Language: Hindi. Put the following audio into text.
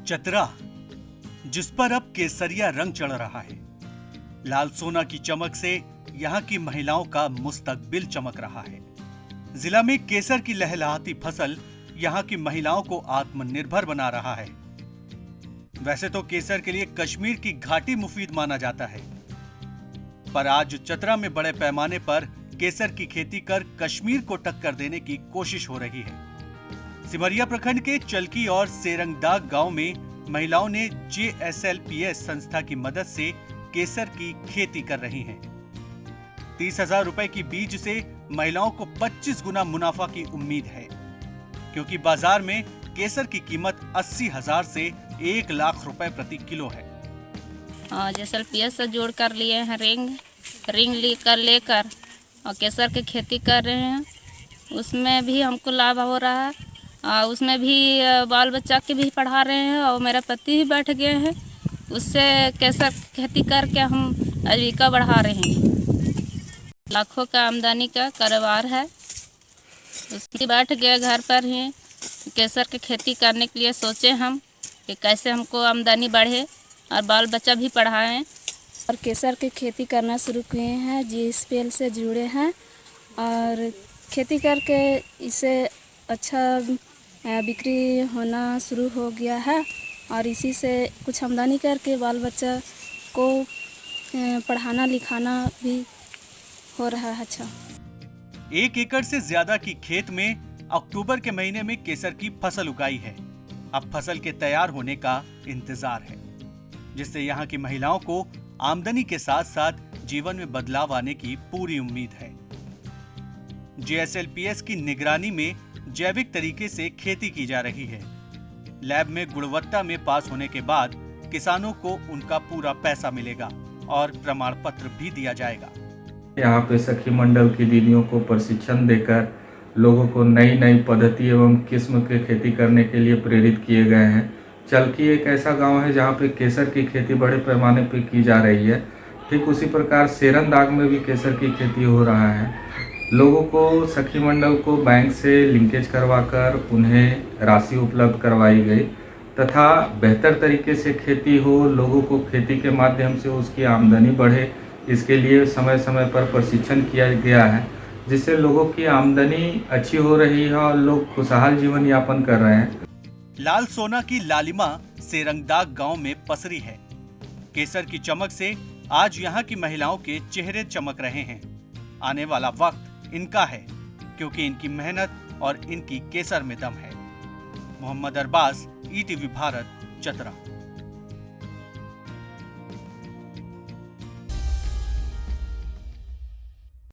चतरा, जिस पर अब केसरिया रंग चढ़ रहा है। लाल सोना की चमक से यहाँ की महिलाओं का मुस्तकबिल चमक रहा है। जिला में केसर की लहलहाती फसल यहाँ की महिलाओं को आत्मनिर्भर बना रहा है। वैसे तो केसर के लिए कश्मीर की घाटी मुफीद माना जाता है, पर आज चतरा में बड़े पैमाने पर केसर की खेती कर कश्मीर को टक्कर देने की कोशिश हो रही है। सिमरिया प्रखंड के चलकी और सेरंगदाग गांव में महिलाओं ने JSLPS संस्था की मदद से केसर की खेती कर रही हैं। 30,000 रुपए की बीज से महिलाओं को 25 गुना मुनाफा की उम्मीद है, क्योंकि बाजार में केसर की कीमत 80,000 से 1 लाख रुपए प्रति किलो है। JSLPS से जोड़ कर लिए हैं रिंग लेकर और केसर की खेती कर रहे हैं। उसमें भी हमको लाभ हो रहा है, उसमें भी बाल बच्चा के भी पढ़ा रहे हैं और मेरा पति भी बैठ गए हैं। उससे केसर खेती करके हम आजीविका बढ़ा रहे हैं। लाखों का आमदनी का कारोबार है। उसकी बैठ गए घर पर ही केसर की खेती करने के लिए सोचे हम कि कैसे हमको आमदनी बढ़े और बाल बच्चा भी पढ़ाएं। और केसर की खेती करना शुरू किए हैं, JSPL से जुड़े हैं और खेती करके इसे अच्छा बिक्री होना शुरू हो गया है और इसी से कुछ आमदनी करके बाल बच्चा को पढ़ाना लिखाना भी हो रहा है। अच्छा, 1 एकड़ से ज्यादा की खेत में अक्टूबर के महीने में केसर की फसल उगाई है। अब फसल के तैयार होने का इंतजार है, जिससे यहाँ की महिलाओं को आमदनी के साथ साथ जीवन में बदलाव आने की पूरी उम्मीद है। JSLPS की निगरानी में जैविक तरीके से खेती की जा रही है। लैब में गुणवत्ता में पास होने के बाद किसानों को उनका पूरा पैसा मिलेगा और प्रमाण पत्र भी दिया जाएगा। यहाँ पे सखी मंडल की दीदियों को प्रशिक्षण देकर लोगों को नई नई पद्धति एवं किस्म के खेती करने के लिए प्रेरित किए गए हैं। चलकी एक ऐसा गांव है जहाँ पे केसर की खेती बड़े पैमाने पे की जा रही है। ठीक उसी प्रकार सेरंगदाग में भी केसर की खेती हो रहा है। लोगों को सखी मंडल को बैंक से लिंकेज करवाकर उन्हें राशि उपलब्ध करवाई गई तथा बेहतर तरीके से खेती हो, लोगों को खेती के माध्यम से उसकी आमदनी बढ़े, इसके लिए समय समय पर प्रशिक्षण किया गया है, जिससे लोगों की आमदनी अच्छी हो रही है और लोग खुशहाल जीवन यापन कर रहे हैं। लाल सोना की लालिमा सेरंगदाग गांव में पसरी है। केसर की चमक से आज यहाँ की महिलाओं के चेहरे चमक रहे हैं। आने वाला वक्त इनका है, क्योंकि इनकी मेहनत और इनकी केसर में दम है। मोहम्मद अरबाज, ETV भारत, चतरा।